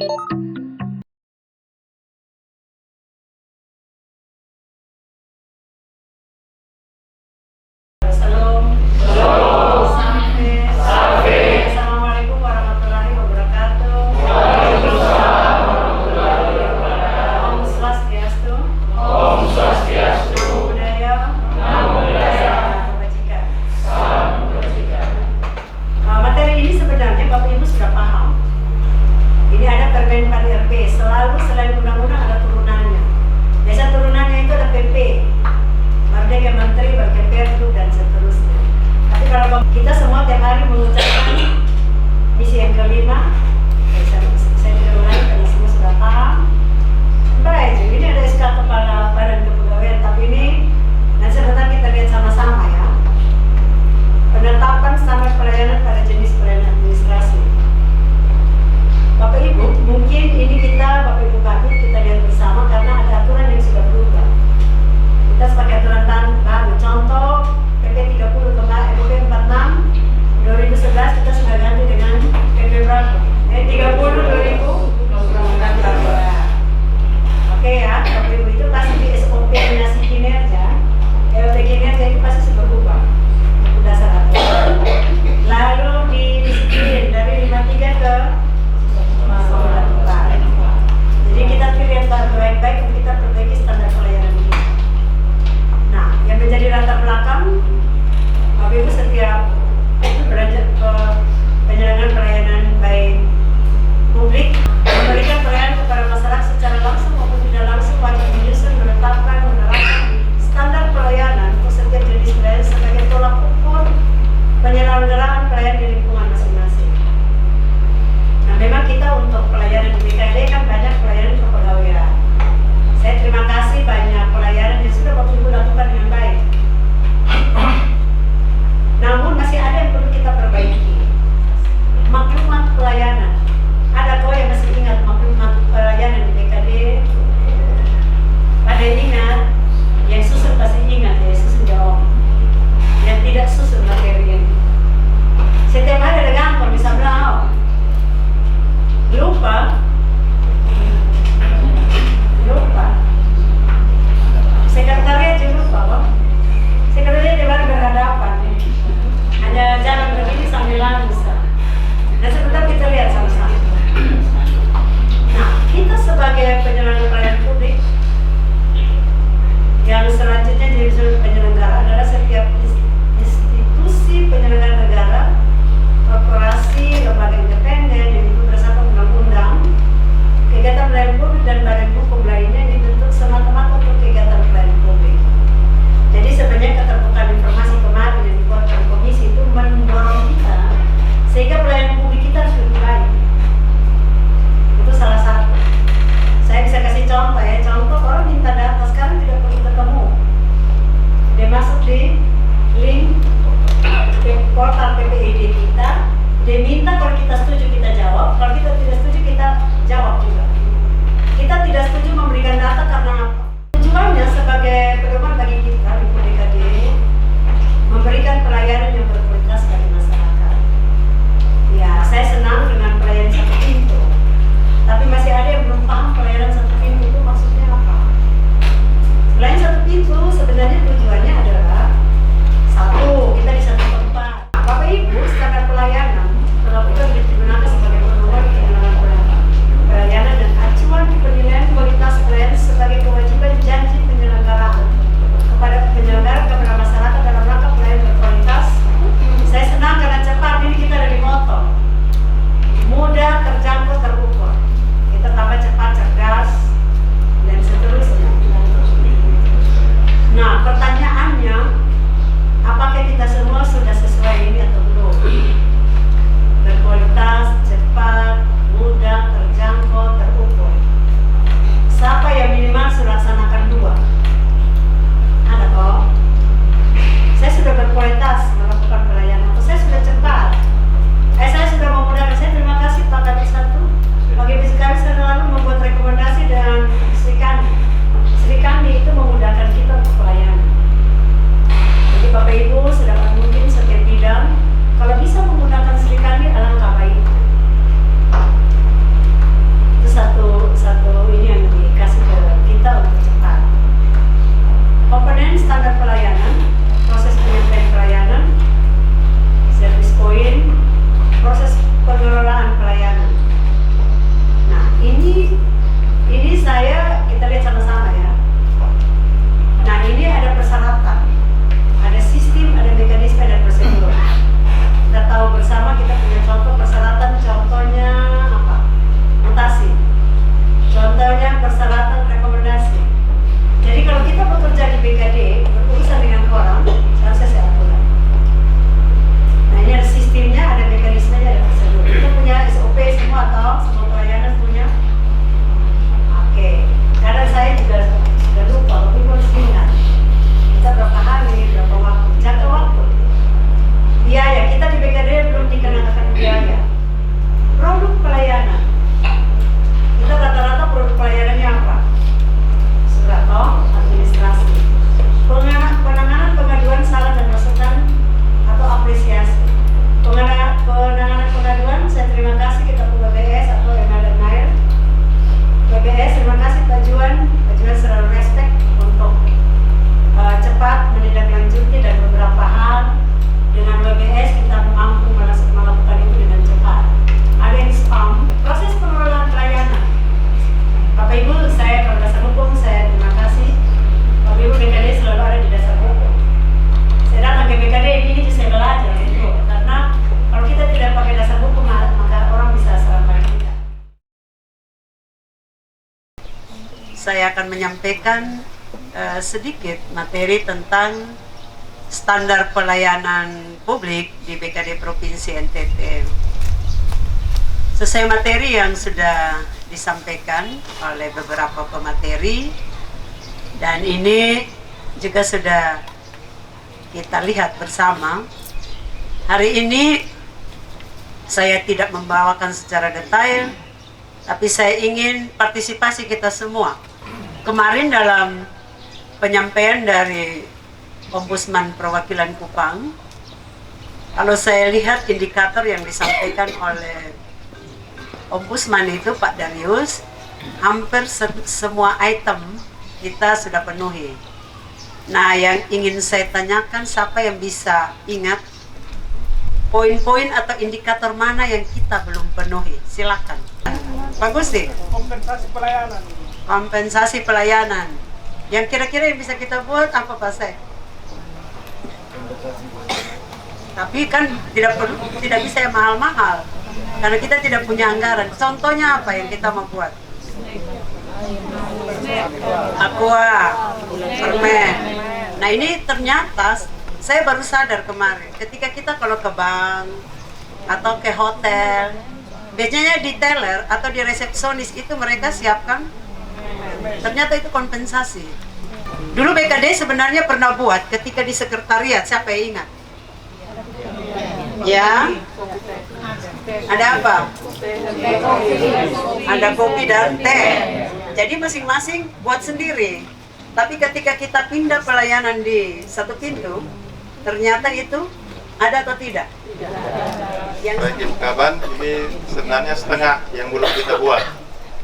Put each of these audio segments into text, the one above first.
Assalamualaikum warahmatullahi wabarakatuh. Om Swastiastu. Om Swastiastu. Namo Buddhaya. Salam kebajikan. Salam kebajikan. Materi ini sebenarnya Bapak Ibu sudah paham. Ini ada Permen RP. Selalu selain undang-undang ada turunannya. Biasa turunannya itu ada PP, Merdeka Menteri, Merdeka Perdu dan seterusnya. Tapi kalau kita semua tiap hari mengucapkan misi yang kelima, saya tidak ulangi karena semua sudah paham. Baik, ini ada SK Kepala Badan Kepegawaian, tapi ini nanti sebentar kita lihat sama-sama ya. Penetapan standar pelayanan pada jenis pelayanan administrasi. Bapak Ibu, mungkin ini Bapak Ibu Kabit, kita lihat bersama karena ada aturan yang sudah berubah. Kita sebagai aturan baru, contoh PP 30 kemarin, PP 46 2011 kita sudah ganti dengan PP berapa? 30 2000. Oke ya, Bapak Ibu, itu pasti di SOP nominasi kinerja, LP kinerja itu pasti sudah berubah. Itu dasar aturan. Lalu di disiplin dari 53 ke 94. Jadi kita pilih baik-baik untuk kita perbaiki standar pelayanan ini. Nah, yang menjadi latar belakang Bapak Ibu setiap belajar penyelenggaraan pelayanan baik publik memberikan pelayanan kepada masyarakat secara langsung maupun tidak langsung wajib menyusun, menetapkan, menerapkan standar pelayanan untuk setiap jenis pelayanan sebagai tolak ukur penyelenggaraan pelayanan di lingkungan masing-masing. Nah, memang kita untuk pelayanan di BKD kan banyak pelayanan kepegawaian. Saya terima kasih banyak pelayanan yang sudah Bapak Ibu lakukan dengan baik. Namun masih ada yang perlu kita perbaiki. Maklumat pelayanan. Ada kau yang masih ingat maklumat pelayanan di BKD? Pada ingat, yang susun pasti ingat, ya susun jawab. Yang tidak susun materi ini. Setiap hari ada gampang bisa bilang, lupa. Sekretariat juga lupa, Pak. Sekretariat di baru berhadapan. Hanya jalan begini sambil lalu bisa. Dan sebentar kita lihat sama-sama. Nah, kita sebagai penyelenggara pelayanan publik yang selanjutnya jadi penyelenggara adalah setiap institusi penyelenggara negara, korporasi, lembaga independen yang dibentuk berdasarkan undang-undang, kegiatan pelayanan publik dan badan hukum lainnya yang dibentuk semata-mata untuk kegiatan pelayanan publik. Jadi sebenarnya keterbukaan informasi kemarin yang dibuatkan komisi itu mendorong kita sehingga pelayanan publik kita harus lebih baik. Itu salah satu. Saya bisa kasih saya akan menyampaikan sedikit materi tentang standar pelayanan publik di BKD Provinsi NTT. Sesuai materi yang sudah disampaikan oleh beberapa pemateri, dan ini juga sudah kita lihat bersama. Hari ini saya tidak membawakan secara detail, tapi saya ingin partisipasi kita semua. Kemarin dalam penyampaian dari Ombudsman Perwakilan Kupang, kalau saya lihat indikator yang disampaikan oleh Ombudsman itu Pak Darius, hampir semua item kita sudah penuhi. Nah, yang ingin saya tanyakan, siapa yang bisa ingat poin-poin atau indikator mana yang kita belum penuhi? Silakan. Pak Gusti. Kompensasi pelayanan. Kompensasi pelayanan. Yang kira-kira yang bisa kita buat apa Pak Sek? Tapi kan tidak bisa yang mahal-mahal, karena kita tidak punya anggaran. Contohnya apa yang kita mau buat? Aqua, permen. Nah, ini ternyata saya baru sadar kemarin, ketika kita kalau ke bank atau ke hotel, biasanya di teller atau di resepsionis itu mereka siapkan, ternyata itu kompensasi. Dulu BKD sebenarnya pernah buat ketika di sekretariat, siapa yang ingat? Ya, ada apa? Ada kopi dan teh. Jadi masing-masing buat sendiri. Tapi ketika kita pindah pelayanan di satu pintu, ternyata itu ada atau tidak? Baik, kawan, ini sebenarnya setengah yang belum kita buat.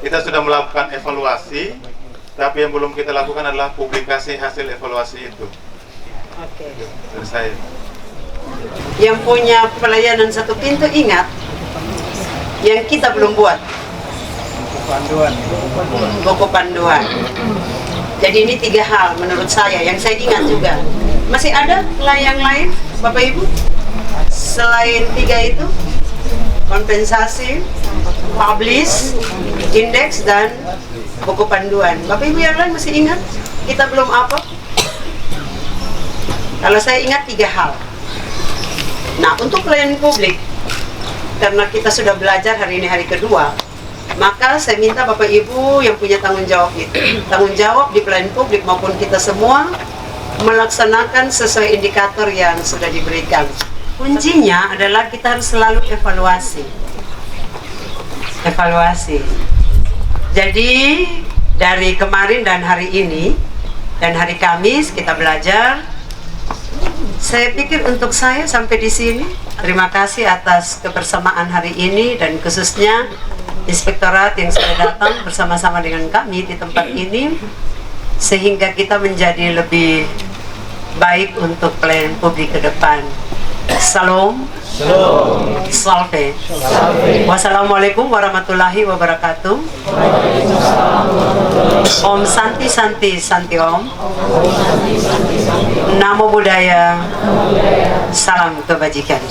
Kita sudah melakukan evaluasi, tapi yang belum kita lakukan adalah publikasi hasil evaluasi itu. Oke. Dari saya. Yang punya pelayanan satu pintu ingat, yang kita belum buat. Buku panduan. Jadi ini 3 hal menurut saya yang saya ingat juga. Masih ada yang lain, Bapak Ibu? Selain 3 itu, kompensasi, publish, indeks, dan buku panduan. Bapak Ibu yang lain masih ingat? Kita belum apa? Kalau saya ingat 3 hal. Nah, untuk pelayanan publik, karena kita sudah belajar hari ini hari kedua, maka saya minta Bapak Ibu yang punya tanggung jawab itu, tanggung jawab di pelayanan publik maupun kita semua, melaksanakan sesuai indikator yang sudah diberikan. Kuncinya adalah kita harus selalu evaluasi. Evaluasi. Jadi dari kemarin dan hari ini dan hari Kamis kita belajar. Saya pikir untuk saya sampai di sini. Terima kasih atas kebersamaan hari ini dan khususnya Inspektorat yang sudah datang bersama-sama dengan kami di tempat ini, sehingga kita menjadi lebih baik untuk pelayanan publik ke depan. Salam. Shalom. Salve. Wassalamualaikum warahmatullahi wabarakatuh. Om Santi Santi Santi Om. Namo Buddhaya. Salam kebajikan.